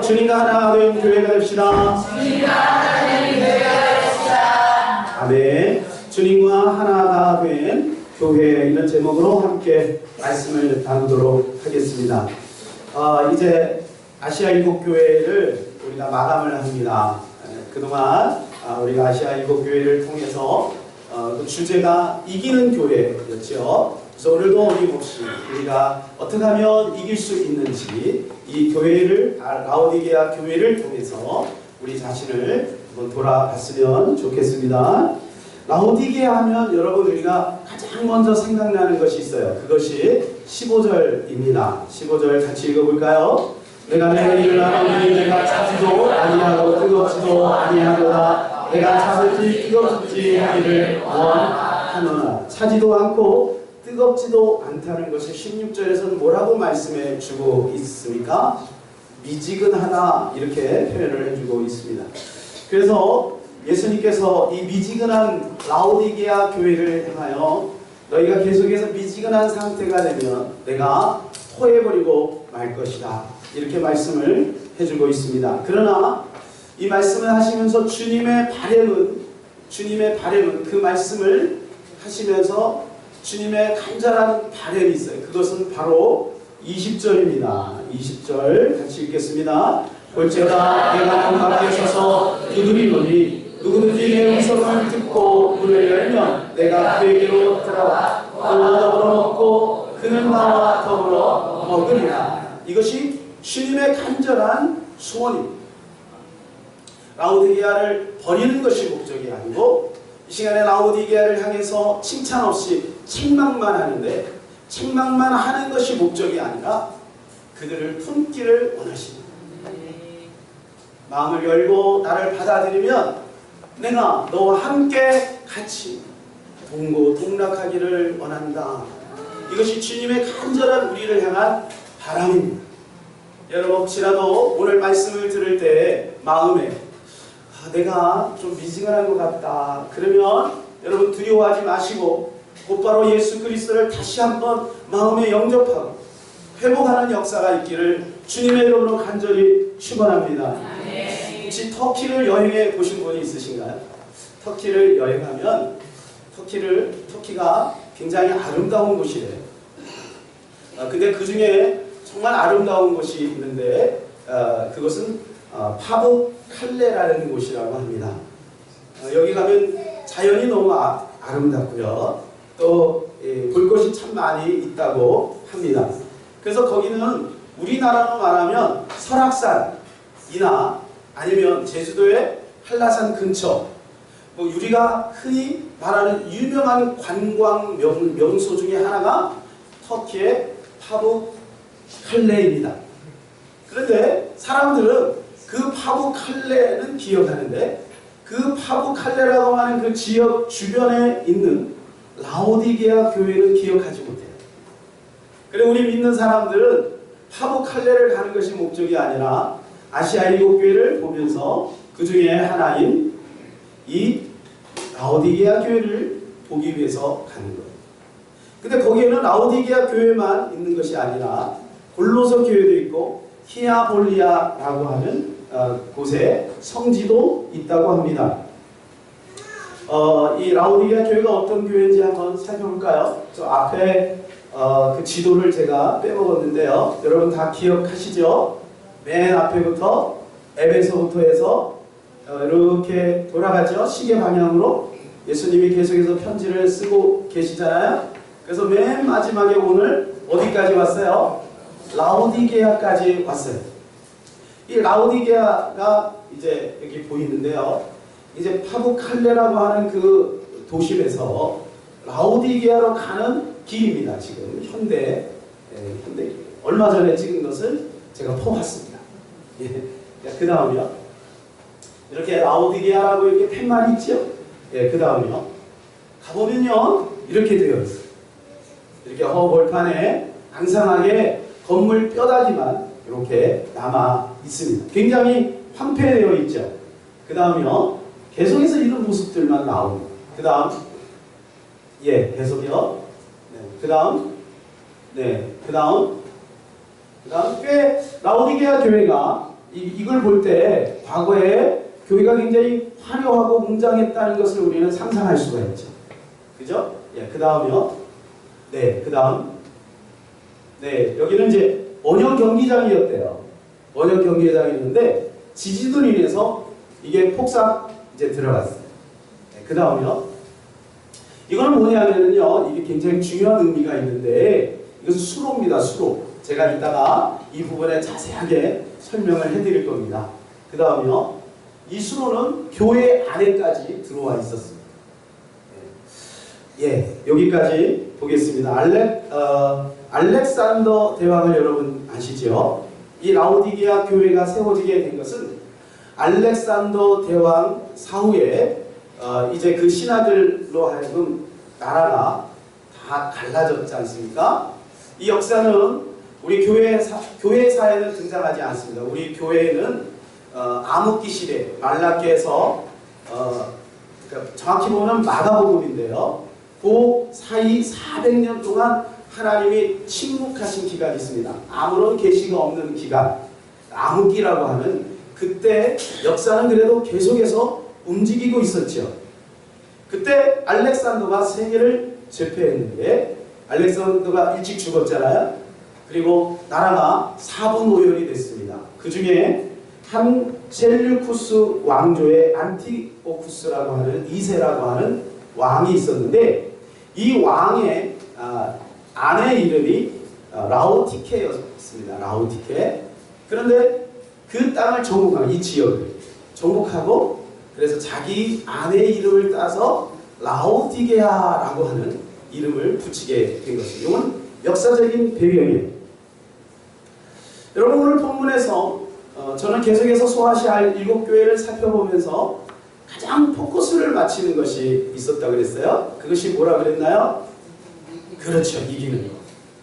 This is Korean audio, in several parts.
주님과 하나 된 교회가 됩시다. 주님과 하나 된 교회가 됩시다. 아멘. 주님과 하나가 된 교회, 이런 제목으로 함께 말씀을 나누도록 하겠습니다. 이제 아시아 일곱 교회를 우리가 마감을 합니다. 그동안 우리가 아시아 일곱 교회를 통해서 그 주제가 이기는 교회였죠. 그래서 오늘도 어김없이 우리가 어떻게 하면 이길 수 있는지 이 교회를, 라오디게아 교회를 통해서 우리 자신을 한번 돌아봤으면 좋겠습니다. 라오디게아 하면 여러분 우리가 가장 먼저 생각나는 것이 있어요. 그것이 15절입니다. 15절 같이 읽어볼까요? 내가 내 일을 하노니 내가 차지도 아니하고 뜨겁지도 아니하도다. 내가 차질지 뜨겁지 하기를 원하노라. 차지도 않고 뜨겁지도 않다는 것이 16절에서는 뭐라고 말씀해 주고 있습니까? 미지근하다, 이렇게 표현을 해주고 있습니다. 그래서 예수님께서 이 미지근한 라오디게아 교회를 향하여 너희가 계속해서 미지근한 상태가 되면 내가 토해버리고 말 것이다, 이렇게 말씀을 해주고 있습니다. 그러나 이 말씀을 하시면서 주님의 바램은 그 말씀을 하시면서 주님의 간절한 바램이 있어요. 그것은 바로 20절입니다. 20절 같이 읽겠습니다. 볼지어다 내가 문 밖에 서서 두드리노니 누구든지 내 음성을 듣고 문을 열면 내가 그에게로 들어와 또 더불어 먹고 그는 나와 더불어 먹으리라. 이것이 주님의 간절한 소원입니다. 라오디게아를 버리는 것이 목적이 아니고 이 시간에 라오디게아를 향해서 칭찬 없이 책망만 하는데, 책망만 하는 것이 목적이 아니라 그들을 품기를 원하십니다. 마음을 열고 나를 받아들이면 내가 너와 함께 같이 동고동락하기를 원한다. 이것이 주님의 간절한 우리를 향한 바람입니다. 여러분 혹시라도 오늘 말씀을 들을 때 마음에 내가 좀 미지근한 것 같다, 그러면 여러분 두려워하지 마시고 곧바로 예수 그리스도를 다시 한번 마음에 영접하고 회복하는 역사가 있기를 주님의 이름으로 간절히 축원합니다. 혹시 터키를 여행해 보신 분이 있으신가요? 터키를 여행하면 터키가 굉장히 아름다운 곳이래요. 근데 그 중에 정말 아름다운 곳이 있는데 그것은 파묵칼레라는 곳이라고 합니다. 여기 가면 자연이 너무 아름답고요. 또 볼 것이 참 많이 있다고 합니다. 그래서 거기는 우리나라로 말하면 설악산이나 아니면 제주도의 한라산 근처, 우리가 흔히 말하는 유명한 관광 명소 중에 하나가 터키의 파묵칼레입니다. 그런데 사람들은 그 파묵칼레는 기억하는데 그 파묵칼레라고 하는 그 지역 주변에 있는 라오디게아 교회는 기억하지 못해요. 그리고 우리 믿는 사람들은 파묵칼레를 가는 것이 목적이 아니라 아시아 일곱 교회를 보면서 그 중에 하나인 이 라오디게아 교회를 보기 위해서 가는 거예요. 근데 거기에는 라오디게아 교회만 있는 것이 아니라 골로새 교회도 있고 히아볼리아라고 하는 곳에 성지도 있다고 합니다. 이 라오디게아 교회가 어떤 교회인지 한번 살펴볼까요? 저 앞에 그 지도를 제가 빼먹었는데요. 여러분 다 기억하시죠? 맨 앞에부터 에베소부터 해서 이렇게 돌아가죠. 시계 방향으로 예수님이 계속해서 편지를 쓰고 계시잖아요. 그래서 맨 마지막에 오늘 어디까지 왔어요? 라오디게아까지 왔어요. 이 라오디게아가 이제 여기 보이는데요. 이제 파묵칼레라고 하는 그 도심에서 라오디게아로 가는 길입니다. 지금 현대 얼마 전에 찍은 것을 제가 퍼왔습니다. 그 다음이요. 이렇게 라오디게아라고 이렇게 팻말이 있죠. 그 다음이요. 가보면요 이렇게 되어 있어요. 이렇게 허벌판에 앙상하게 건물 뼈다귀만 이렇게 남아 있습니다. 굉장히 황폐되어 있죠. 그 다음이요. 계속해서 이런 모습들만 나옵니다. 그 다음, 계속이요. 그 다음, 꽤 라오디게아 교회가 이걸 볼 때 과거에 교회가 굉장히 화려하고 웅장했다는 것을 우리는 상상할 수가 있죠. 그죠? 예, 그 다음이요. 네, 그 다음. 네, 여기는 이제 원형 경기장이었대요. 원형 경기장이었는데 지진으로 인해서 이게 폭삭 이제 들어갔어요. 네, 그 다음이요. 이거는 뭐냐면요, 이게 굉장히 중요한 의미가 있는데 이것은 수로입니다. 수로. 제가 이따가 이 부분에 자세하게 설명을 해드릴 겁니다. 그 다음이요. 이 수로는 교회 안에까지 들어와 있었습니다. 예, 여기까지 보겠습니다. 알렉산더 대왕을 여러분 아시죠? 이 라오디게아 교회가 세워지게 된 것은 알렉산더 대왕 사후에 이제 그 신하들로 하여금 나라가 다 갈라졌지 않습니까? 이 역사는 우리 교회사에는 등장하지 않습니다. 우리 교회에는 암흑기 시대, 말라기에서 그러니까 정확히 보면 마가복음인데요. 그 사이 400년 동안 하나님이 침묵하신 기간이 있습니다. 아무런 계시가 없는 기간, 암흑기라고 하는 그때 역사는 그래도 계속해서 움직이고 있었죠. 그때 알렉산더가 세계를 제패했는데 알렉산더가 일찍 죽었잖아요. 그리고 나라가 4분 오열이 됐습니다. 그 중에 한 셀류쿠스 왕조의 안티오쿠스라고 하는 2세라고 하는 왕이 있었는데 이 왕의 아내 이름이 라오티케였습니다. 라오티케. 그런데 그 땅을 정복하고 이 지역을 정복하고 그래서 자기 아내의 이름을 따서 라오디게아라고 하는 이름을 붙이게 된 것입니다. 이건 역사적인 배경이에요. 여러분 오늘 본문에서 저는 계속해서 소아시아 7교회를 살펴보면서 가장 포커스를 맞추는 것이 있었다고 그랬어요. 그것이 뭐라 그랬나요? 그렇죠. 이기는 것.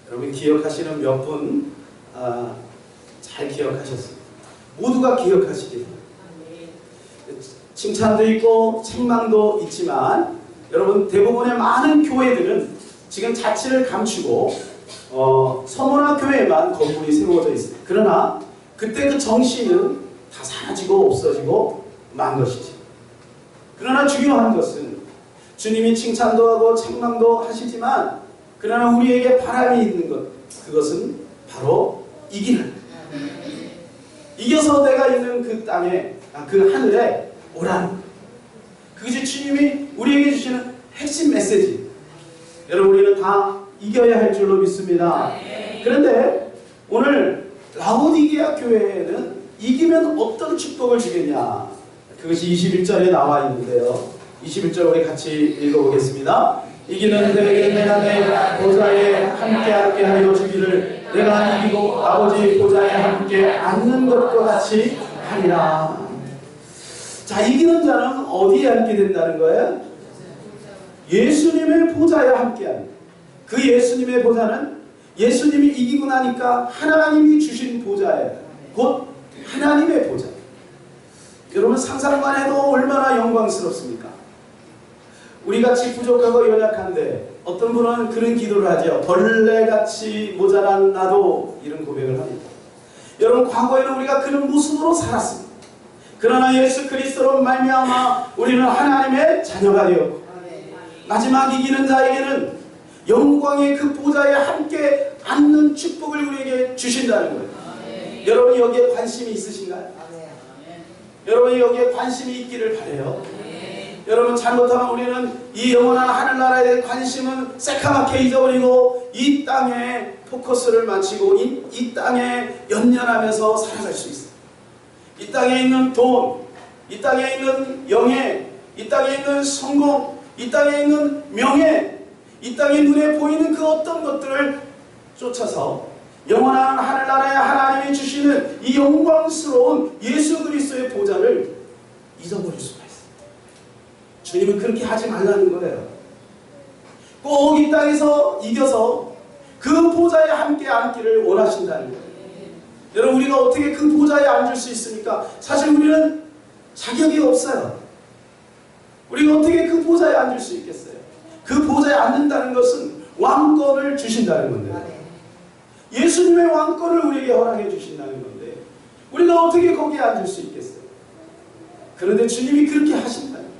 여러분 기억하시는 몇 분 잘 기억하셨습니다. 모두가 기억하시길 바랍니다. 칭찬도 있고 책망도 있지만 여러분 대부분의 많은 교회들은 지금 자취를 감추고 서머나 교회에만 건물이 세워져 있어요. 그러나 그때 그 정신은 다 사라지고 없어지고 만 것이지. 그러나 중요한 것은 주님이 칭찬도 하고 책망도 하시지만 그러나 우리에게 바람이 있는 것, 그것은 바로 이기는, 이겨서 내가 있는 그 땅에, 그 하늘에 오라는 것. 그것이 주님이 우리에게 주시는 핵심 메시지. 여러분 우리는 다 이겨야 할 줄로 믿습니다. 그런데 오늘 라오디게아 교회에는 이기면 어떤 축복을 주겠냐, 그것이 21절에 나와 있는데요. 21절 우리 같이 읽어보겠습니다. 이기는 자에게 내가 내 보좌에 함께 하여 주기를 내가 이기고 아버지 보좌에 함께 앉는 것과 같이 하리라. 자, 이기는 자는 어디에 앉게 된다는 거예요? 예수님의 보좌에 함께 하는. 그 예수님의 보좌는 예수님이 이기고 나니까 하나님이 주신 보좌예요. 곧 하나님의 보좌. 여러분 상상만 해도 얼마나 영광스럽습니까? 우리같이 부족하고 연약한데 어떤 분은 그런 기도를 하죠. 벌레같이 모자란 나도, 이런 고백을 합니다. 여러분 과거에는 우리가 그런 모습으로 살았습니다. 그러나 예수 그리스도로 말미암아 우리는 하나님의 자녀가 되었고 마지막 이기는 자에게는 영광의 그 보좌에 함께 앉는 축복을 우리에게 주신다는 거예요. 여러분이 여기에 관심이 있으신가요? 여러분이 여기에 관심이 있기를 바라요. 여러분 잘못하면 우리는 이 영원한 하늘나라에 대한 관심은 새카맣게 잊어버리고 이 땅에 포커스를 맞추고 이 땅에 연연하면서 살아갈 수 있어요. 이 땅에 있는 돈, 이 땅에 있는 영예, 이 땅에 있는 성공, 이 땅에 있는 명예, 이 땅에 눈에 보이는 그 어떤 것들을 쫓아서 영원한 하늘나라에 하나님이 주시는 이 영광스러운 예수 그리스도의 보좌를 잊어버릴 수가 있어요. 주님은 그렇게 하지 말라는 거예요. 꼭 이 땅에서 이겨서 그 보좌에 함께 앉기를 원하신다는 거예요. 여러분 우리가 어떻게 그 보좌에 앉을 수 있습니까? 사실 우리는 자격이 없어요. 우리가 어떻게 그 보좌에 앉을 수 있겠어요? 그 보좌에 앉는다는 것은 왕권을 주신다는 건데, 예수님의 왕권을 우리에게 허락해 주신다는 건데, 우리가 어떻게 거기에 앉을 수 있겠어요? 그런데 주님이 그렇게 하신다는 거예요.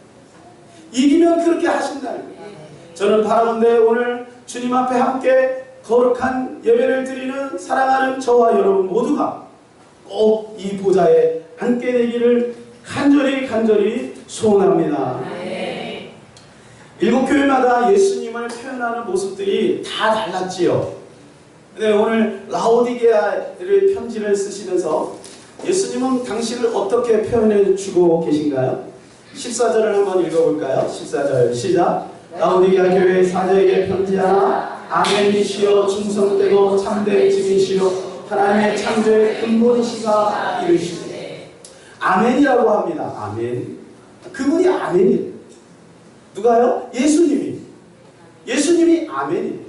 이기면 그렇게 하신다는 거예요. 저는 바라건대 오늘 주님 앞에 함께 거룩한 예배를 드리는 사랑하는 저와 여러분 모두가 꼭 이 보좌에 앉게 되기를 간절히 소원합니다. 일곱 교회마다 예수님을 표현하는 모습들이 다 달랐지요. 근데 오늘 라오디게아를 편지를 쓰시면서 예수님은 당신을 어떻게 표현해 주고 계신가요? 14절을 한번 읽어볼까요? 14절 시작. 라오디게아 교회 사자에게 편지하라. 아멘이시여 충성되고 참된 증인시여 하나님의 창조의 근본이시가 이르시되. 아멘이라고 합니다. 아멘. 그분이 아멘이에요. 누가요? 예수님이 아멘이에요.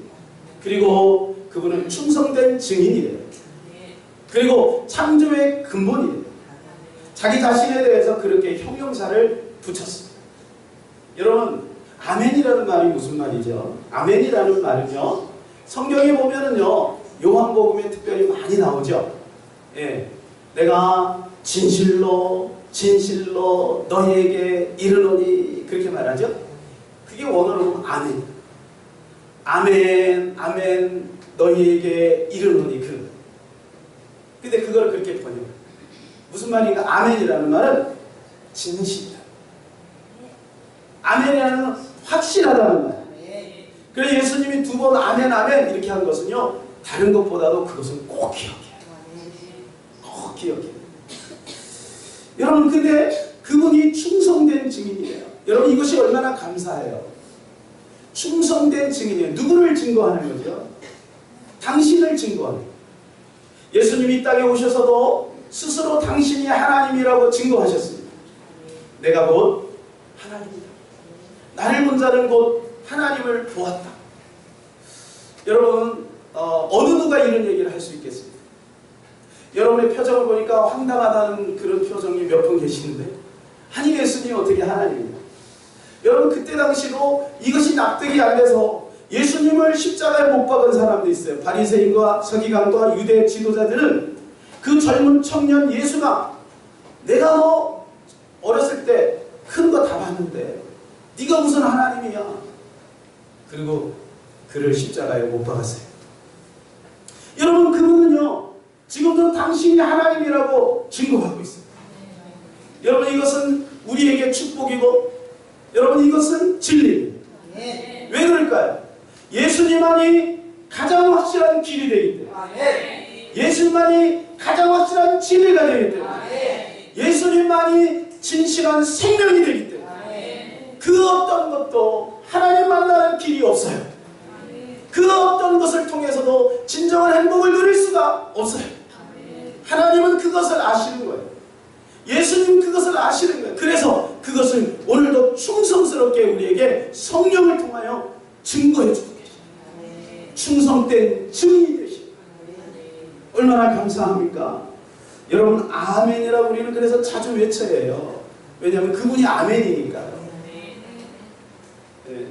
그리고 그분은 충성된 증인이래요. 그리고 창조의 근본이래요. 자기 자신에 대해서 그렇게 형용사를 붙였습니다. 여러분, 아멘이라는 말이 무슨 말이죠? 아멘이라는 말은요, 성경에 보면은요, 요한복음에 특별히 많이 나오죠. 예, 내가 진실로 너희에게 이르노니 그렇게 말하죠. 그게 원어로 보면 아멘. 아멘, 아멘, 너희에게 이르노니 그런 거예요. 근데 그걸 그렇게 번역해요. 무슨 말인가? 아멘이라는 말은 진실이다. 아멘이라는 건 확실하다는 말이에요. 그래서 예수님이 두 번 아멘, 아멘 이렇게 한 것은요, 다른 것보다도 그것은 꼭 기억해요. 꼭 기억해요. 여러분, 근데 그분이 충성된 증인이에요. 여러분, 이것이 얼마나 감사해요. 충성된 증인이에요. 누구를 증거하는 거죠? 당신을 증거하는 거예요. 예수님이 이 땅에 오셔서도 스스로 당신이 하나님이라고 증거하셨습니다. 내가 곧 하나님이다. 나를 본 자는 곧 하나님을 보았다. 여러분, 어느 누가 이런 얘기를 할 수 있겠습니까? 여러분의 표정을 보니까 황당하다는 그런 표정이 몇 분 계시는데, 아니 예수님이 어떻게 하나님이냐? 여러분, 그때 당시로 이것이 납득이 안 돼서 예수님을 십자가에 못 박은 사람도 있어요. 바리새인과 서기관과 유대 지도자들은 그 젊은 청년 예수가 내가 뭐 어렸을 때 큰 거 다 봤는데 네가 무슨 하나님이야? 그리고 그를 십자가에 못 박았어요. 여러분, 그분은요 지금도 당신이 하나님이라고 증거하고 있어요. 여러분, 이것은 우리에게 축복이고 여러분, 이것은 진리입니다. 왜 그럴까요? 예수님만이 가장 확실한 길이 되기 때문에, 예수님만이 가장 확실한 진리가 되기 때문에, 예수님만이 진실한 생명이 되기 때문에 그 어떤 것도 하나님 만나는 길이 없어요. 그 어떤 것을 통해서도 진정한 행복을 누릴 수가 없어요. 하나님은 그것을 아시는 거예요. 예수님은 그것을 아시는 거예요. 그래서 그것을 오늘도 충성스럽게 우리에게 성령을 통하여 증거해 주고 계십니다. 충성된 증인이 되십니다. 얼마나 감사합니까? 여러분, 아멘이라고 우리는 그래서 자주 외쳐야 해요. 왜냐하면 그분이 아멘이니까요. 네.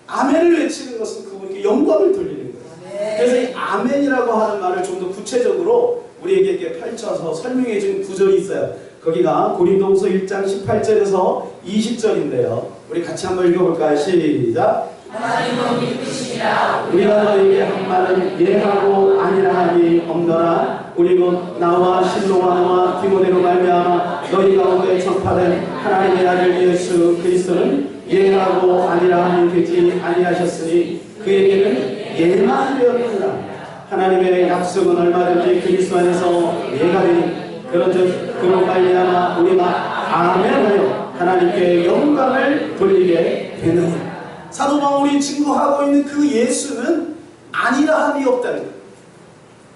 아멘을 외치는 것은 그분께 영광을 돌리는 거예요. 그래서 이 아멘이라고 하는 말을 좀 더 구체적으로 우리에게 이렇게 펼쳐서 설명해 준 구절이 있어요. 거기가 고린도후서 1장 18절에서 20절인데요. 우리 같이 한번 읽어볼까요? 시작. 하나님은 믿으시니라. 우리가 너에게 한 말은 예하고 아니라 함이 없노라. 우리 곧 나와 실로와노와 디모데로 말미암아 너희 가운데 전파된 하나님의 아들 예수 그리스도는 예하고 아니라 함이 되지 아니하셨으니 그에게는 예만 되었느니라. 하나님의 약속은 얼마든지 그리스도 안에서 예가 되니 그런즉 그로 말미암아 우리가 아멘하여 하나님께 영광을 돌리게 되느니라. 사도 바울이 증거하고 있는 그 예수는 아니라 함이 없다는 거예요.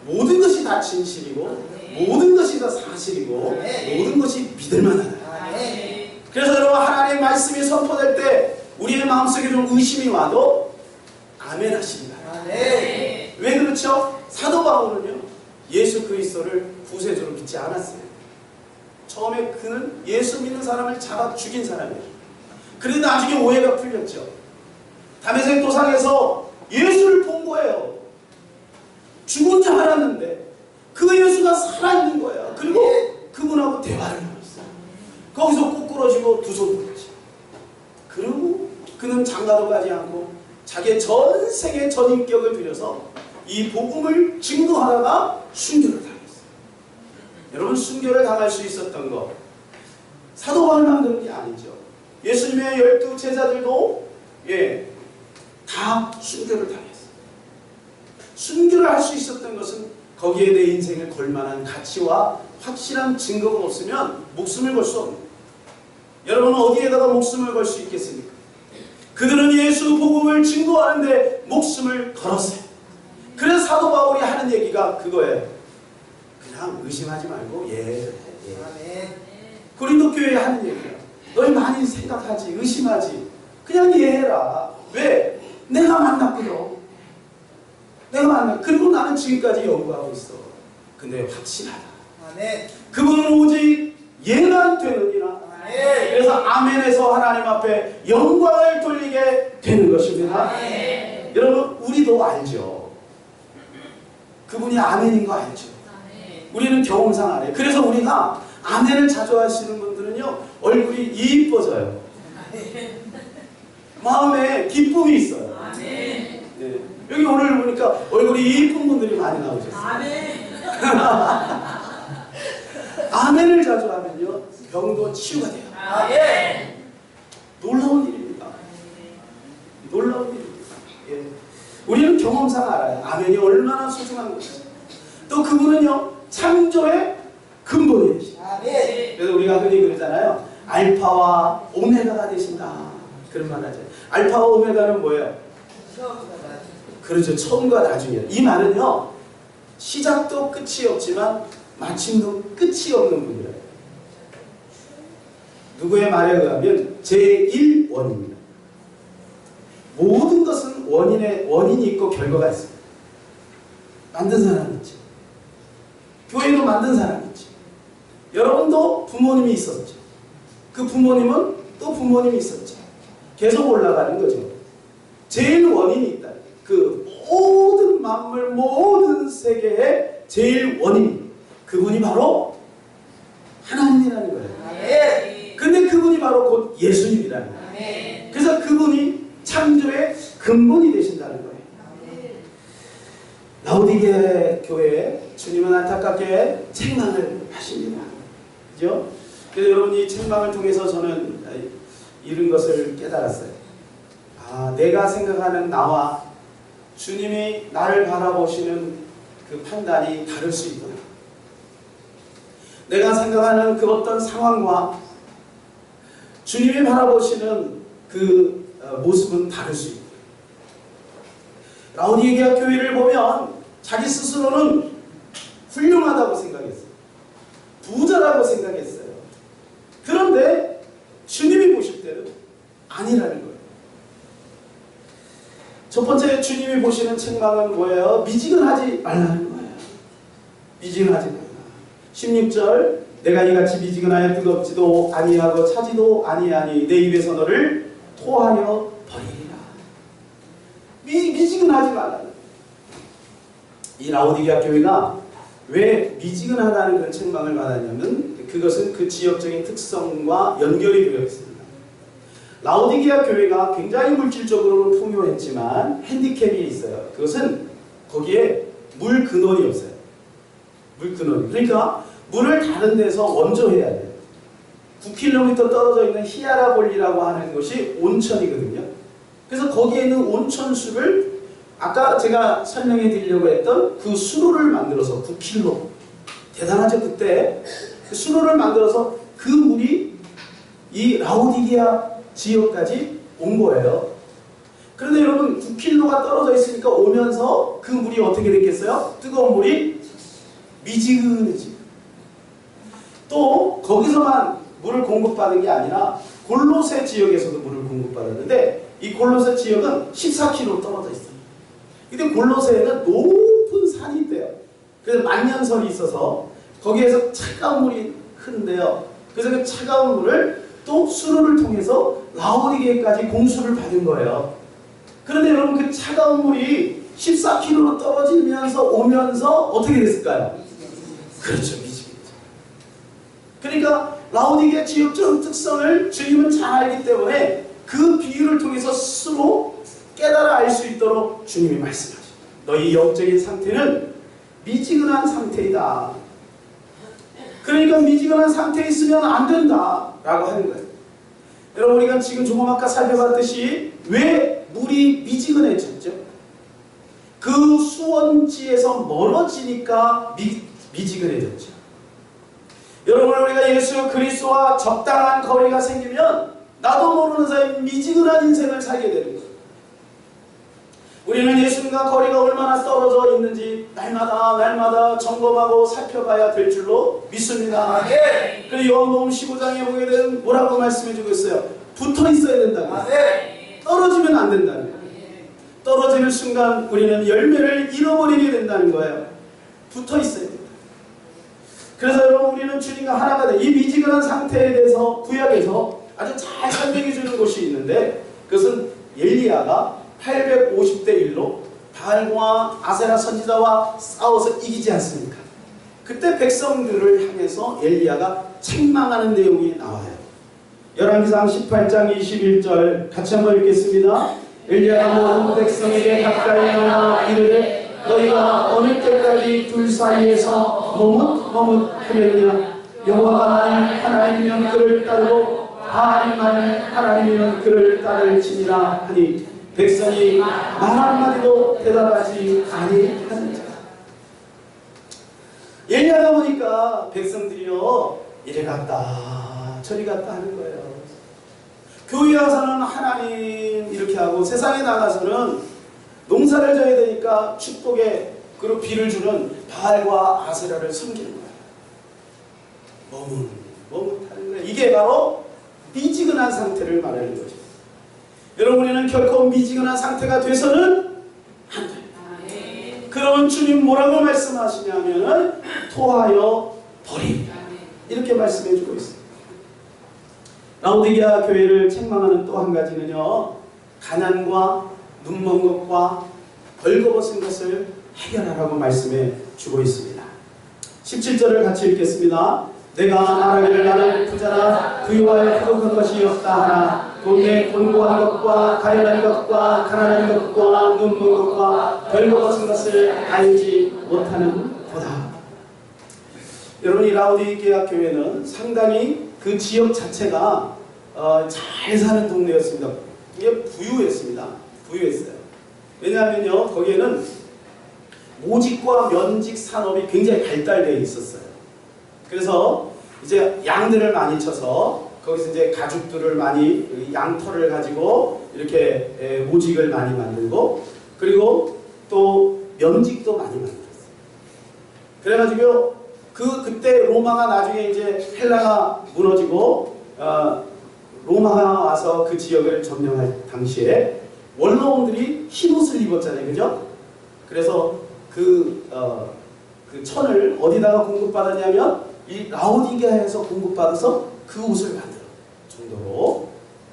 모든 것이 다 진실이고 모든 것이 다 사실이고 모든 것이 믿을만하다. 그래서 여러분, 하나님의 말씀이 선포될 때 우리의 마음속에 좀 의심이 와도 아멘 하십니다. 왜 그렇죠? 사도 바울은요 예수 그리스도를 구세주로 믿지 않았어요. 처음에 그는 예수 믿는 사람을 잡아 죽인 사람이에요. 그런데 나중에 오해가 풀렸죠. 다메섹 도상에서 예수를 본 거예요. 죽은 줄 알았는데 그 예수가 살아있는 거예요. 그리고 그분하고 대화를 나눴어요. 거기서 꾸꾸러지고 두 손 들어지고. 그리고 그는 장가도 가지 않고 자기의 전생의 전인격을 들여서 이 복음을 증거하다가 순교를 당했어요. 여러분, 순교를 당할 수 있었던 거 사도 바울만 그런 게 아니죠. 예수님의 12 제자들도 다 순교를 당했어요. 순교를 할 수 있었던 것은 거기에 내 인생을 걸만한 가치와 확실한 증거가 없으면 목숨을 걸 수 없는 거예요. 여러분은 어디에다가 목숨을 걸 수 있겠습니까? 그들은 예수 복음을 증거하는데 목숨을 걸었어요. 그래서 사도 바울이 하는 얘기가 그거예요. 그냥 의심하지 말고 예를 해. 고린도 교회에 하는 얘기예요. 너희 많이 생각하지, 의심하지. 그냥 이해해라. 왜? 내가 만났거든. 내가 만나. 그리고 나는 지금까지 연구하고 있어. 근데 확실하다. 그분은 오직 예만 되느니라. 그래서 아멘에서 하나님 앞에 영광을 돌리게 되는 것입니다. 여러분, 우리도 알죠. 그분이 아멘인 거 알죠. 우리는 경험상 알아요. 그래서 우리가 아멘을 자주 하시는 분들은요, 얼굴이 이뻐져요. 마음에 기쁨이 있어요. 네. 여기 오늘 보니까 얼굴이 이쁜 분들이 많이 나오셨어요. 아멘을 자주 하면요, 병도 치유가 돼요. 놀라운 일입니다. 놀라운 일입니다. 우리는 경험상 알아요. 아멘이 얼마나 소중한 것인지. 또 그분은요, 창조의 근본이 되십니다. 그래서 우리가 흔히 그러잖아요. 알파와 오메가가 되신다. 그런 말 하죠. 알파와 오메가는 뭐예요? 그렇죠. 처음과 나중이에요. 이 말은요, 시작도 끝이 없지만 마침도 끝이 없는 분이에요. 누구의 말에 의하면 제1원입니다. 모든 것은 원인이 있고 결과가 있습니다. 만든 사람이 있죠. 교회도 만든 사람이 있죠. 여러분도 부모님이 있었죠. 그 부모님은 또 부모님이 있었죠. 계속 올라가는 거죠. 제일 원인이 있다. 그 모든 만물, 모든 세계의 제일 원인, 그분이 바로 하나님이라는 거예요. 근데 그분이 바로 곧 예수님이라는 거예요. 그래서 그분이 창조의 근본이 되신다는 거예요. 라오디게 교회에 주님은 안타깝게 책망을 하십니다. 그죠? 그래서 여러분, 이 책망을 통해서 저는 이런 것을 깨달았어요. 아, 내가 생각하는 나와 주님이 나를 바라보시는 그 판단이 다를 수 있구나. 내가 생각하는 그 어떤 상황과 주님이 바라보시는 그 모습은 다를 수 있구나. 라오디게아 교회를 보면 자기 스스로는 훌륭하다고 생각했어요. 부자라고 생각했어요. 그런데 주님이 보실 때는 아니라는 거예요. 첫 번째 주님이 보시는 책망은 뭐예요? 미지근하지 말라는 거예요. 미지근하지 말라. 16절, 내가 이같이 미지근하여 뜨겁지도 아니하고 차지도 아니하니 내 입에서 너를 토하여 버리리라. 미지근하지 말라는 거예요. 이 라오디게아 교회가 왜 미지근하다는 그런 책망을 받았냐면 그것은 그 지역적인 특성과 연결이 되어 있습니다. 라오디게아 교회가 굉장히 물질적으로는 풍요했지만 핸디캡이 있어요. 그것은 거기에 물 근원이 없어요. 물 근원이. 그러니까 물을 다른 데서 원조해야 돼요. 9km 떨어져 있는 히아라볼리라고 하는 것이 온천이거든요. 그래서 거기에 있는 온천수를 아까 제가 설명해 드리려고 했던 그 수로를 만들어서 9km, 대단하죠. 그때 그 수로를 만들어서 그 물이 이 라오디게아 지역까지 온 거예요. 그런데 여러분, 9km가 떨어져 있으니까 오면서 그 물이 어떻게 됐겠어요? 뜨거운 물이 미지근해지고, 또 거기서만 물을 공급받은 게 아니라 골로새 지역에서도 물을 공급받았는데 이 골로새 지역은 14km 떨어져 있어요. 근데 골로새에는 높은 산이 있대요. 그래서 만년설이 있어서 거기에서 차가운 물이 흐른대요. 그래서 그 차가운 물을 또 수로를 통해서 라오디게까지 공수를 받은 거예요. 그런데 여러분, 그 차가운 물이 14km로 떨어지면서 오면서 어떻게 됐을까요? 그렇죠. 미지근해져. 그러니까 라오디게아 지역적 특성을 주님은 잘 알기 때문에 그 비유를 통해서 스스로 깨달아 알 수 있도록 주님이 말씀하십니다. 너희 영적인 상태는 미지근한 상태이다. 그러니까 미지근한 상태에 있으면 안 된다 라고 하는 거예요. 여러분, 우리가 지금 조금 아까 살펴봤듯이 왜 물이 미지근해졌죠? 그 수원지에서 멀어지니까 미지근해졌죠. 여러분, 우리가 예수 그리스도와 적당한 거리가 생기면 나도 모르는 사이 미지근한 인생을 살게 되는 거예요. 우리는 예수님과 거리가 얼마나 떨어져 있는지 날마다 점검하고 살펴봐야 될 줄로 믿습니다. 그리고 요한복음 15장에 보게 되면 뭐라고 말씀해주고 있어요? 붙어 있어야 된다고. 떨어지면 안 된다는 거예요. 떨어지는 순간 우리는 열매를 잃어버리게 된다는 거예요. 붙어 있어야 된다. 그래서 여러분, 우리는 주님과 하나가 돼. 이 미지근한 상태에 대해서 구약에서 아주 잘 설명해 주는 곳이 있는데, 그것은 엘리야가 850대 1로 바알과 아세라 선지자와 싸워서 이기지 않습니까? 그때 백성들을 향해서 엘리야가 책망하는 내용이 나와요. 열왕기상 18장 21절 같이 한번 읽겠습니다. 엘리야가 모든 백성에게 가까이 나와 이르되 너희가 어느 때까지 둘 사이에서 머뭇머뭇하느냐? 여호와가 만일 하나님이면 그를 따르고 바알만일 하나님이면 그를 따를지니라 하니 백성이 말 한마디도 대답하지 아니하는지라. 엘리야가 보니까 백성들이요 이래 갔다 저리 갔다 하는 거예요. 교회 와서는 하나님 이렇게 하고 세상에 나가서는 농사를 져야 되니까 축복에 그리고 비를 주는 바알과 아세라를 섬기는 거예요. 머뭇하는 거예요. 이게 바로 미지근한 상태를 말하는 거죠. 여러분, 우리는 결코 미지근한 상태가 돼서는 안 돼요. 그러면 주님 뭐라고 말씀하시냐면 토하여 버립니다. 이렇게 말씀해주고 있습니다. 라오디게아 교회를 책망하는 또 한 가지는요, 가난과 눈먼 것과 벌거벗은 것을 해결하라고 말씀해 주고 있습니다. 17절을 같이 읽겠습니다. 내가 말하기를 나는 부자나 부유하여 부족한 것이 없다 하나 돈내 곤고한 것과 가련한 것과 가난한 것과 눈먼 것과 벌거벗은 것을 알지 못하는 도다. 여러분, 이 라오디게아 교회는 상당히 그 지역 자체가 잘 사는 동네였습니다. 이게 부유했습니다. 부유했어요. 왜냐하면요, 거기에는 모직과 면직 산업이 굉장히 발달되어 있었어요. 그래서 이제 양들을 많이 쳐서 거기서 이제 가죽들을 많이 양털을 가지고 이렇게 모직을 많이 만들고, 그리고 또 면직도 많이 만들었어요. 그래가지고 그때 로마가 나중에 이제 헬라가 무너지고 로마가 와서 그 지역을 점령할 당시에 원로원들이 흰 옷을 입었잖아요, 그죠? 그래서 그 천을 어디다가 공급받았냐면 이 라오디게아에서 공급받아서 그 옷을 만들어 정도로.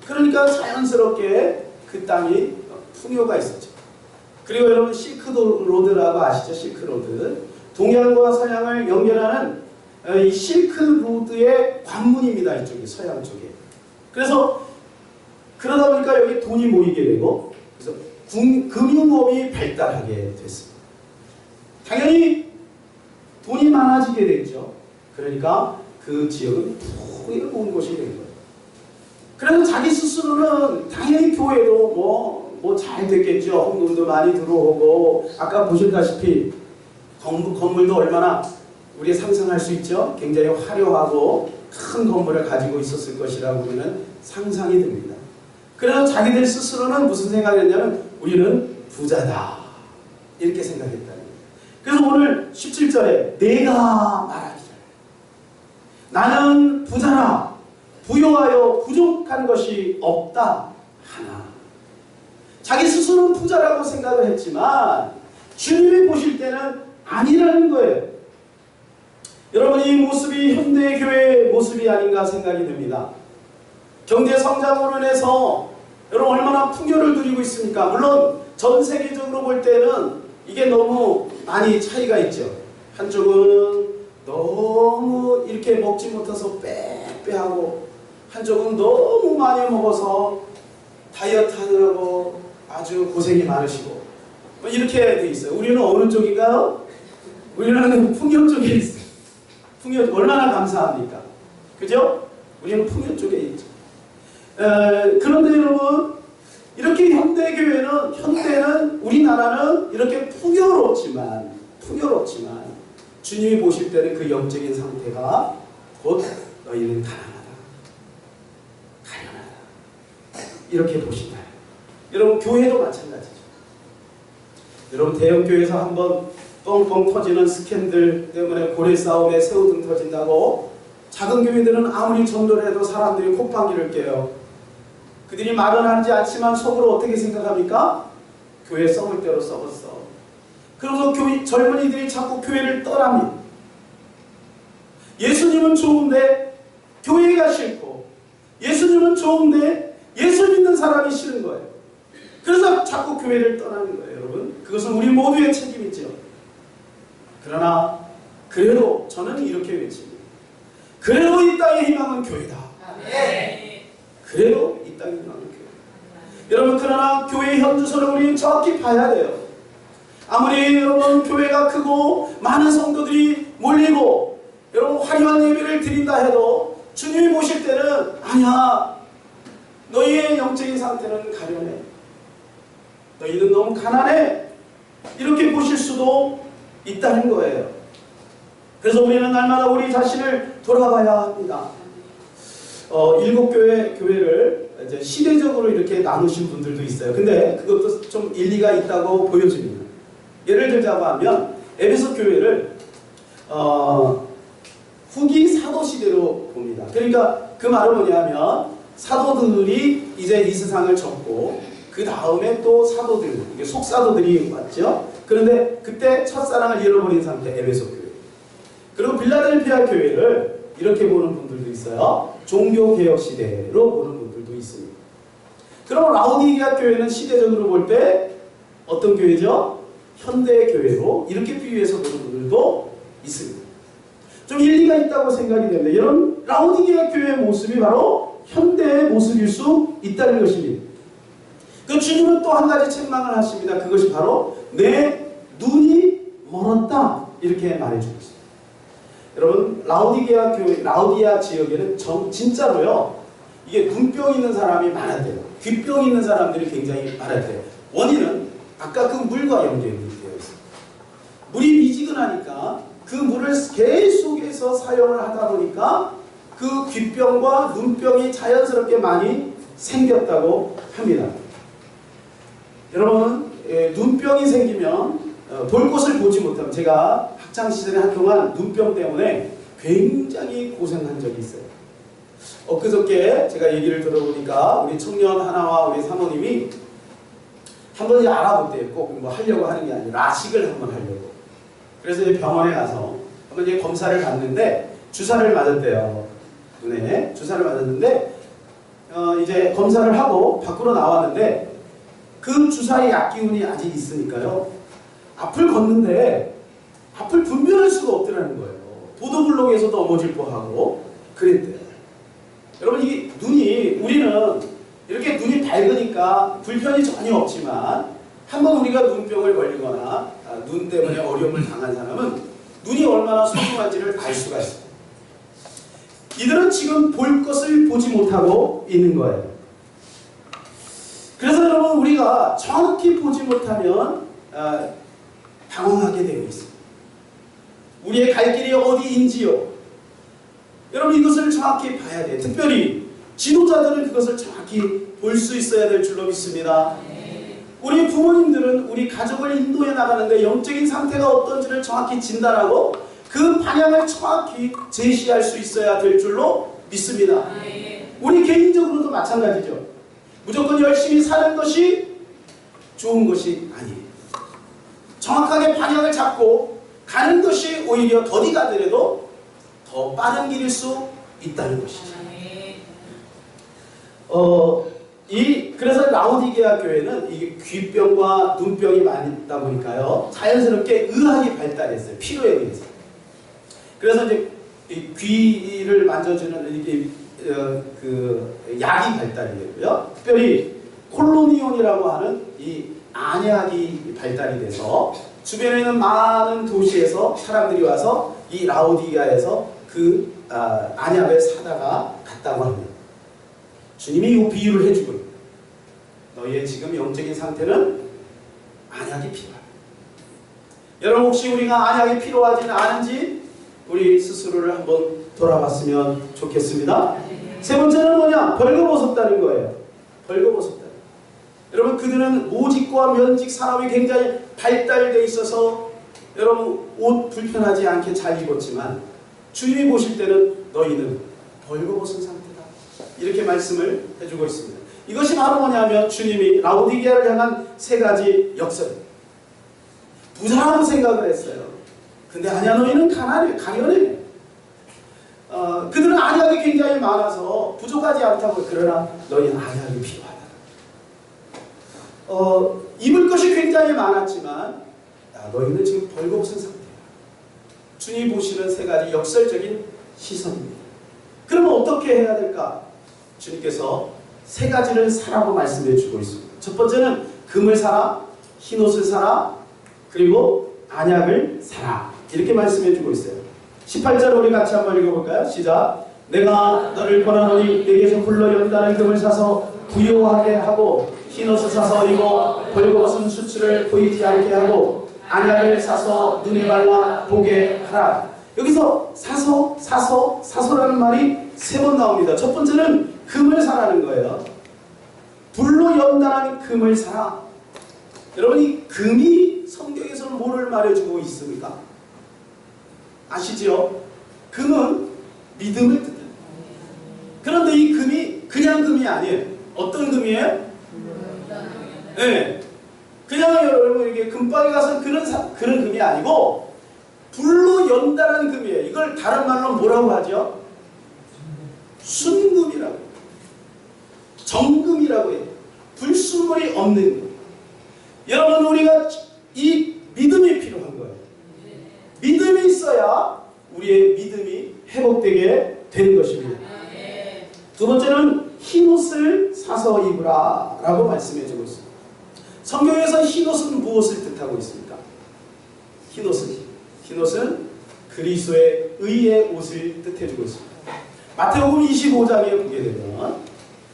그러니까 자연스럽게 그 땅이 풍요가 있었죠. 그리고 여러분, 실크로드라고 아시죠? 실크로드. 동양과 서양을 연결하는 이 실크로드의 관문입니다. 이쪽이 서양 쪽에. 그래서 그러다 보니까 여기 돈이 모이게 되고, 그래서 금융업이 발달하게 됐습니다. 당연히 돈이 많아지게 됐죠. 그러니까 그 지역은 풍요로운 곳이 된 거예요. 그래서 자기 스스로는 당연히 교회도 뭐 잘 됐겠죠. 헌금도 많이 들어오고, 아까 보셨다시피 건물도 얼마나 우리가 상상할 수 있죠. 굉장히 화려하고 큰 건물을 가지고 있었을 것이라고 우리는 상상이 됩니다. 그래서 자기들 스스로는 무슨 생각을 했냐면 우리는 부자다 이렇게 생각했다는 거예요. 그래서 오늘 17절에 내가 말하기를 나는 부자라 부요하여 부족한 것이 없다 하나. 자기 스스로는 부자라고 생각을 했지만 주님이 보실 때는 아니라는 거예요. 여러분, 이 모습이 현대 교회의 모습이 아닌가 생각이 듭니다. 경제 성장으로 인해서 여러분 얼마나 풍요를 누리고 있습니까? 물론 전 세계적으로 볼 때는 이게 너무 많이 차이가 있죠. 한쪽은 너무 이렇게 먹지 못해서 빼빼하고 한쪽은 너무 많이 먹어서 다이어트 하느라고 아주 고생이 많으시고 이렇게 돼 있어요. 우리는 어느 쪽인가요? 우리는 풍요 쪽에 있어요. 풍요 얼마나 감사합니까? 그죠? 우리는 풍요 쪽에 있죠. 그런데 여러분 이렇게 현대는 우리나라는 이렇게 풍요롭지만 주님이 보실 때는 그 영적인 상태가 곧 너희는 가련하다 이렇게 보신다. 여러분 교회도 마찬가지죠. 여러분 대형교회에서 한번 뻥뻥 터지는 스캔들 때문에 고래 싸움에 새우등 터진다고 작은 교회들은 아무리 전도를 해도 사람들이 콧방귀를 껴요. 그들이 말은 하지 않지만 속으로 어떻게 생각합니까? 교회 썩을 대로 썩었어. 그래서 젊은이들이 자꾸 교회를 떠납니다. 예수님은 좋은데 교회가 싫고 예수님은 좋은데 예수 믿는 사람이 싫은 거예요. 그래서 자꾸 교회를 떠나는 거예요. 여러분 그것은 우리 모두의 책임이죠. 그러나 그래도 저는 이렇게 외칩니다. 그래도 이 땅의 희망은 교회다. 그래도 이 땅의 희망은 교회. 여러분 그러나 교회의 현주소를 우리는 정확히 봐야 돼요. 아무리 여러분 교회가 크고 많은 성도들이 몰리고 여러분 화려한 예배를 드린다 해도 주님이 보실 때는 아니야 너희의 영적인 상태는 가련해. 너희는 너무 가난해. 이렇게 보실 수도 있다는 거예요. 그래서 우리는 날마다 우리 자신을 돌아봐야 합니다. 7교회를 이제 시대적으로 이렇게 나누신 분들도 있어요. 근데 그것도 좀 일리가 있다고 보여집니다. 예를 들자고 하면 에베소 교회를 후기 사도 시대로 봅니다. 그러니까 그 말은 뭐냐면 사도들이 이제 이 세상을 접고 그 다음에 또 사도들, 이게 속사도들이 왔죠. 그런데 그때 첫사랑을 잃어버린 상태 에베소 교회. 그리고 빌라델피아 교회를 이렇게 보는 분들도 있어요. 종교개혁 시대로 보는 분들도 있습니다. 그럼 라오디게아 교회는 시대적으로 볼 때 어떤 교회죠? 현대 교회로 이렇게 비유해서 보는 분들도 있습니다. 좀 일리가 있다고 생각이 됩니다. 이런 라오디게아 교회의 모습이 바로 현대의 모습일 수 있다는 것입니다. 그 주님은 또 한 가지 책망을 하십니다. 그것이 바로 내 눈이 멀었다 이렇게 말해주고 있습니다. 여러분 라오디게아 교회, 라오디아 지역에는 진짜로요 이게 눈병 있는 사람이 많았대요. 귀병 있는 사람들이 굉장히 많았대요. 원인은 아까 그 물과 연결이 되어 있습니다. 물이 미지근하니까 그 물을 계속해서 사용을 하다 보니까 그 귀병과 눈병이 자연스럽게 많이 생겼다고 합니다. 여러분 눈병이 생기면 볼 것을 보지 못하면 제가 학창시절에 한동안 눈병 때문에 굉장히 고생한 적이 있어요. 엊그저께 제가 얘기를 들어보니까 우리 청년 하나와 우리 사모님이 한번 알아볼 때 꼭 뭐 하려고 하는 게 아니라 라식을 한번 하려고. 그래서 이제 병원에 가서 한번 이제 검사를 받는데 주사를 맞았대요. 눈에 주사를 맞았는데 이제 검사를 하고 밖으로 나왔는데 그 주사의 약기운이 아직 있으니까요. 앞을 걷는데 앞을 분별할 수가 없더라는 거예요. 보도블록에서 넘어질 뻔하고 그랬대요. 여러분 이게 눈이 우리는 이렇게 눈이 밝으니까 불편이 전혀 없지만 한번 우리가 눈병을 걸리거나 눈 때문에 어려움을 당한 사람은 눈이 얼마나 소중한지를 알 수가 있어요. 이들은 지금 볼 것을 보지 못하고 있는 거예요. 그래서 여러분 우리가 정확히 보지 못하면 당황하게 되어 있습니다. 우리의 갈 길이 어디인지요? 여러분 이것을 정확히 봐야 돼요. 특별히 지도자들은 그것을 정확히 볼 수 있어야 될 줄로 믿습니다. 우리 부모님들은 우리 가족을 인도해 나가는데 영적인 상태가 어떤지를 정확히 진단하고 그 방향을 정확히 제시할 수 있어야 될 줄로 믿습니다. 우리 개인적으로도 마찬가지죠. 무조건 열심히 사는 것이 좋은 것이 아니에요. 정확하게 방향을 잡고 가는 것이 오히려 더디 가더라도 더 빠른 길일 수 있다는 것이죠. 그래서 라오디게아 교회는 이게 귀병과 눈병이 많이 있다 보니까요. 자연스럽게 의학이 발달했어요. 필요에 의해서. 그래서 이제 이 귀를 만져주는 이게 그 약이 발달이 되고요. 특별히 콜로니온이라고 하는 이 안약이 발달이 돼서 주변에 있는 많은 도시에서 사람들이 와서 이 라오디게아에서 그 안약을 사다가 갔다고 합니다. 주님이 이 비유를 해주고 너희의 지금 영적인 상태는 안약이 필요하다. 여러분 혹시 우리가 안약이 필요하지는 않은지 우리 스스로를 한번 돌아봤으면 좋겠습니다. 세 번째는 뭐냐? 벌거벗었다는 거예요. 벌거벗었다. 여러분 그들은 모직과 면직 산업이 굉장히 발달되어 있어서 여러분 옷 불편하지 않게 잘 입었지만 주님이 보실 때는 너희는 벌거벗은 상태다. 이렇게 말씀을 해주고 있습니다. 이것이 바로 뭐냐면 주님이 라오디게아를 향한 세 가지 역설입니다. 부자라고 생각을 했어요. 근데 아니야 너희는 가난해. 그들은 안약이 굉장히 많아서 부족하지 않다고. 그러나 너희는 안약이 필요하다. 입을 것이 굉장히 많았지만 너희는 지금 벌거벗은 상태야. 주님이 보시는 세 가지 역설적인 시선입니다. 그러면 어떻게 해야 될까? 주님께서 세 가지를 사라고 말씀해 주고 있습니다. 첫 번째는 금을 사라, 흰옷을 사라, 그리고 안약을 사라. 이렇게 말씀해 주고 있어요. 18절 우리 같이 한번 읽어볼까요? 시작. 내가 너를 권하노니 내게서 굴러 연단한 금을 사서 부요하게 하고 흰옷을 사서 입어 벌거벗은 수치를 보이지 않게 하고 안약을 사서 눈에 발라 보게 하라. 여기서 사서라는 말이 세 번 나옵니다. 첫 번째는 금을 사라는 거예요. 불로 연단한 금을 사라. 여러분 이 금이 성경에서는 뭐를 말해주고 있습니까? 아시죠? 금은 믿음을 뜻해요. 그런데 이 금이 그냥 금이 아니에요. 어떤 금이에요? 네. 그냥 여러분 이게 금방에 가서 그런 금이 아니고 불로 연단한 금이에요. 이걸 다른 말로 뭐라고 하죠? 순금이라고 해요. 정금이라고 해요. 불순물이 없는 금. 여러분 우리가 이 믿음이 필요한 거예요. 믿음이 있어야 우리의 믿음이 회복되게 되는 것입니다. 두 번째는 흰옷을 사서 입으라 라고 말씀해주고 있습니다. 성경에서 흰옷은 무엇을 뜻하고 있습니까? 흰옷은 그리스도의 의의 옷을 뜻해주고 있습니다. 마태복음 25장에 보게 되면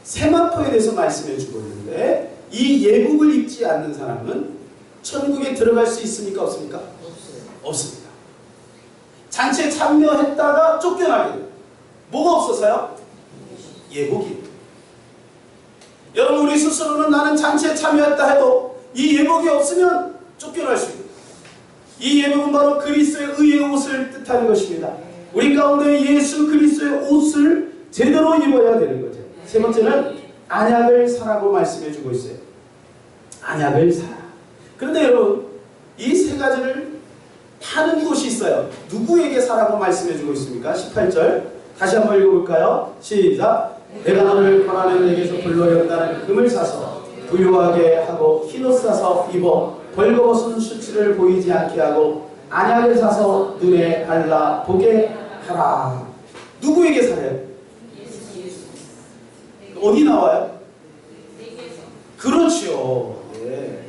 세마포에 대해서 말씀해주고 있는데 이 예복을 입지 않는 사람은 천국에 들어갈 수 있습니까? 없습니까? 없습니다. 잔치에 참여했다가 쫓겨나게 돼요. 뭐가 없어서요? 예복이. 여러분 우리 스스로는 나는 잔치에 참여했다 해도 이 예복이 없으면 쫓겨날 수 있습니다. 이 예복은 바로 그리스도의 의의 옷을 뜻하는 것입니다. 우리 가운데 예수 그리스도의 옷을 제대로 입어야 되는 거죠. 세 번째는 안약을 사라고 말씀해주고 있어요. 안약을 사라. 그런데 여러분 이 세 가지를 파는 곳이 있어요. 누구에게 사라고 말씀해주고 있습니까? 18절 다시 한번 읽어볼까요? 시작. 내가 너를 권하는 내게서 불러 연단한 금을 사서 부유하게 하고 흰옷 사서 입어 벌거벗은 수치를 보이지 않게 하고 안약을 사서 눈에 발라 보게 하라. 누구에게 사래요? 어디 나와요? 그렇죠. 네.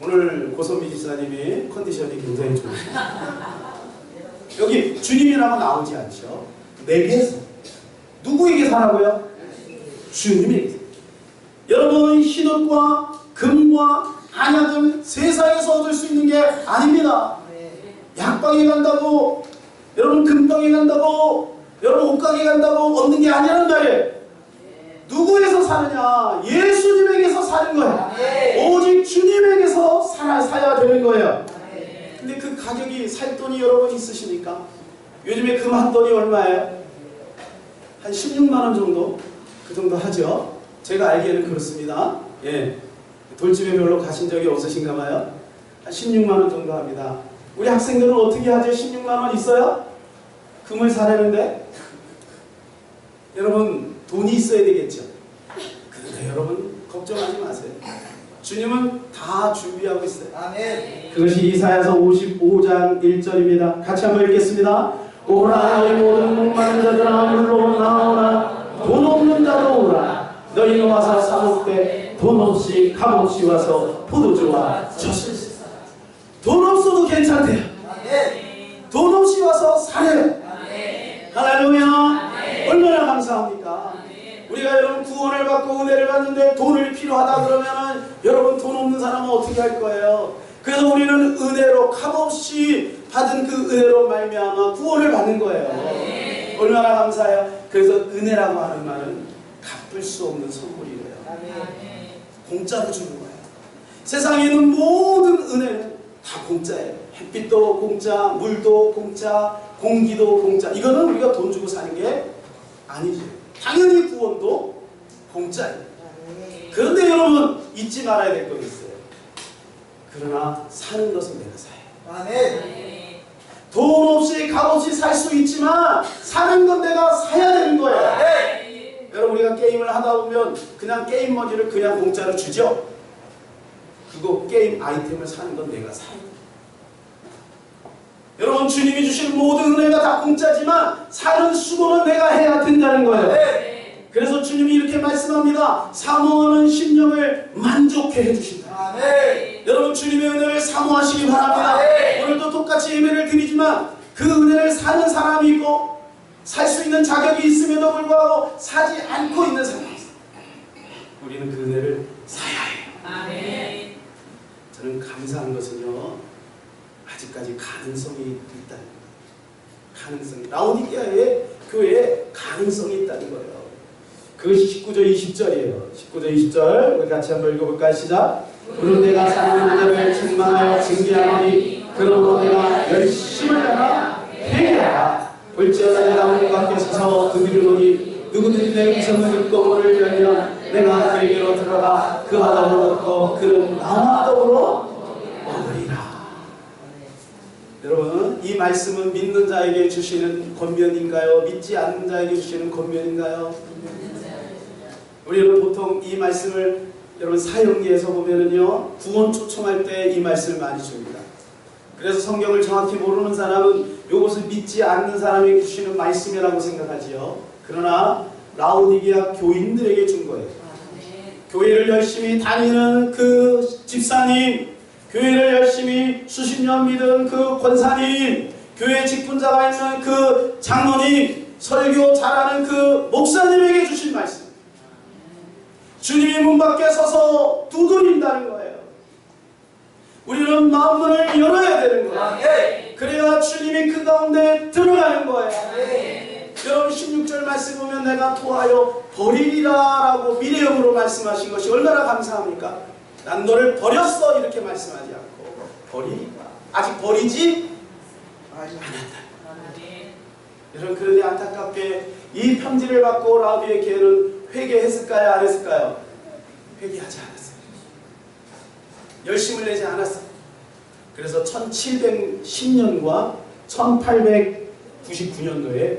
오늘 고선미 지사님이 컨디션이 굉장히 좋으십니다. 여기 주님이라고 나오지 않죠. 내게서. 누구에게 사라고요? 주님에게. 여러분 흰옷과 금과 안약은 세상에서 얻을 수 있는 게 아닙니다. 약방에 간다고 여러분 금방에 간다고 여러분 옷가게 간다고 얻는 게 아니라는 말이에요. 누구에서 사느냐? 예수님에게서 사는 거예요. 오직 주님에게서 사야 되는 거예요. 근데 그 가격이 살 돈이 여러분 있으십니까? 요즘에 금 한 돈이 얼마예요? 한 16만원 정도? 그 정도 하죠. 제가 알기에는 그렇습니다. 예. 돌집에 별로 가신 적이 없으신가 봐요. 한 16만원 정도 합니다. 우리 학생들은 어떻게 하죠? 16만원 있어요? 금을 사려는데? 여러분 돈이 있어야 되겠죠. 그런데 여러분 걱정하지 마세요. 주님은 다 준비하고 있어요. 아멘. 그것이 이사야서 55장 1절입니다. 같이 한번 읽겠습니다. 오라 너희 모든 목마른 자들아 물로 나오라. 돈 없는 자도 오라. 너희는 와서 사 먹되 돈 없이 값없이 와서 포도주와 젖을 돈 없어도 괜찮대요. 돈 없이 와서 사래요. 할렐루야. 얼마나 감사합니까? 우리가 여러분 구원을 받고 은혜를 받는데 돈을 필요하다 그러면은 여러분 돈 없는 사람은 어떻게 할 거예요? 그래서 우리는 은혜로 값없이 받은 그 은혜로 말미암아 구원을 받는 거예요. 얼마나 감사해요. 그래서 은혜라고 하는 말은 갚을 수 없는 선물이래요. 공짜로 주는 거예요. 세상에 있는 모든 은혜는 다 공짜예요. 햇빛도 공짜, 물도 공짜, 공기도 공짜. 이거는 우리가 돈 주고 사는 게 아니죠. 당연히 구원도 공짜예요. 그런데 여러분 잊지 말아야 될 건 있어요. 그러나 사는 것은 내가 사요. 돈 없이 값없이 살 수 있지만 사는 건 내가 사야 되는 거예요. 여러분 우리가 게임을 하다 보면 그냥 게임 머니를 그냥 공짜로 주죠. 그거 게임 아이템을 사는 건 내가 사요. 여러분 주님이 주신 모든 은혜가 다 공짜지만 사는 수고는 내가 해야 된다는 거예요. 그래서 주님이 이렇게 말씀합니다. 사모하는 심령을 만족해 해주신다. 여러분 주님의 은혜를 사모하시기 바랍니다. 오늘도 똑같이 예배를 드리지만 그 은혜를 사는 사람이 있고 살 수 있는 자격이 있음에도 불구하고 사지 않고 있는 사람이 있어요. 우리는 그 은혜를 사야 해요. 저는 감사한 것은요, 아직까지 가능성이 있다는 거예요. 가능성이. 라오디게아의 교회에 가능성이 있다는 거예요. 그것이 19절 20절이에요. 19절 20절 우리 같이 한번 읽어볼까요? 시작. 그런 내가 사랑하는 자를 책망하여 징계하노니 그러므로 내가 열심을 다하 회개하라. 볼지어다 내가 문 밖에 서서 두드리노니 누구든지 내 음성을 듣고 문을 열면 내가 그에게로 들어가 그와 더불어 먹고 그는 나와 더불어 먹으리라. 여러분 이 말씀은 믿는 자에게 주시는 권면인가요? 믿지 않는 자에게 주시는 권면인가요? 우리는 보통 이 말씀을 여러분 사형기에서 보면은요 구원 초청할 때 이 말씀을 많이 줍니다. 그래서 성경을 정확히 모르는 사람은 이것을 믿지 않는 사람이 주시는 말씀이라고 생각하지요. 그러나 라오디게아 교인들에게 준 거예요. 교회를 열심히 다니는 그 집사님, 교회를 열심히 수십 년 믿은 그 권사님, 교회 직분자가 있는 그 장로님, 설교 잘하는 그 목사님에게 주신 말씀. 주님이 문 밖에 서서 두드린다는 거예요. 우리는 마음문을 열어야 되는 거예요. 그래야 주님이 그 가운데 들어가는 거예요. 여러분 16절 말씀 보면 내가 토하여 버리리라 라고 미래형으로 말씀하신 것이 얼마나 감사합니까? 난 너를 버렸어 이렇게 말씀하지 않고 버리리라. 아직 버리지 않았다. 여러분 그런데 안타깝게 이 편지를 받고 라오디게아 교회는 회개했을까요? 안 했을까요? 회개하지 않았어요. 열심을 내지 않았어요. 그래서 1710년과 1899년도에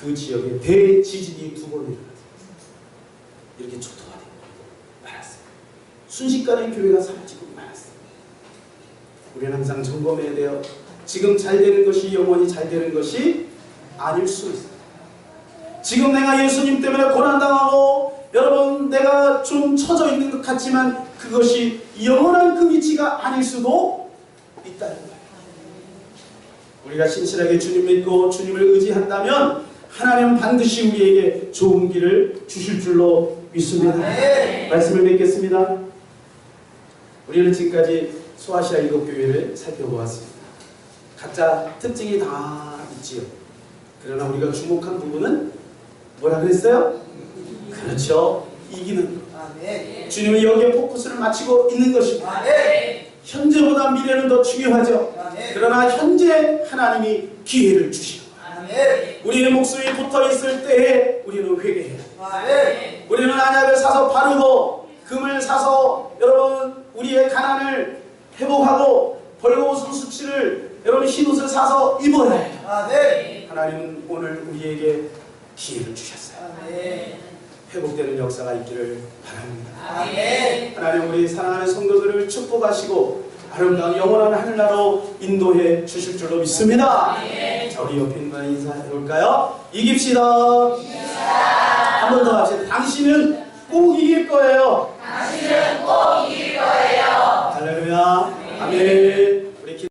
그 지역에 대지진이 두 번 일어났어요. 이렇게 초토화되고 말았어요. 순식간에 교회가 사라지고 말았어요. 우리는 항상 점검해야 돼요. 지금 잘 되는 것이 영원히 잘 되는 것이 아닐 수 있어요. 지금 내가 예수님 때문에 고난당하고 여러분 내가 좀 처져 있는 것 같지만 그것이 영원한 그 위치가 아닐 수도 있다는 거예요. 우리가 신실하게 주님 믿고 주님을 의지한다면 하나님은 반드시 우리에게 좋은 길을 주실 줄로 믿습니다. 말씀을 맺겠습니다. 우리는 지금까지 소아시아 7교회를 살펴보았습니다. 각자 특징이 다 있지요. 그러나 우리가 주목한 부분은 뭐라 그랬어요? 그렇죠. 이기는 것. 주님은 여기에 포커스를 맞추고 있는 것입니다. 현재보다 미래는 더 중요하죠. 그러나 현재 하나님이 기회를 주시는 거예요. 우리의 목숨이 붙어있을 때에 우리는 회개해야 돼요. 우리는 안약을 사서 바르고 금을 사서 여러분 우리의 가난을 회복하고 벌거벗은 수치를 여러분 흰옷을 사서 입어야 해요. 하나님은 오늘 우리에게 기회를 주셨어요. 회복되는 역사가 있기를 바랍니다. 하나님 우리 사랑하는 성도들을 축복하시고 아름다운 영원한 하늘나라로 인도해 주실 줄로 믿습니다. 자, 우리 옆에 있는 한번 인사해 볼까요? 이깁시다. 한 번 더 합시다. 당신은 꼭 이길 거예요. 당신은 꼭 이길 거예요. 할렐루야. 아멘.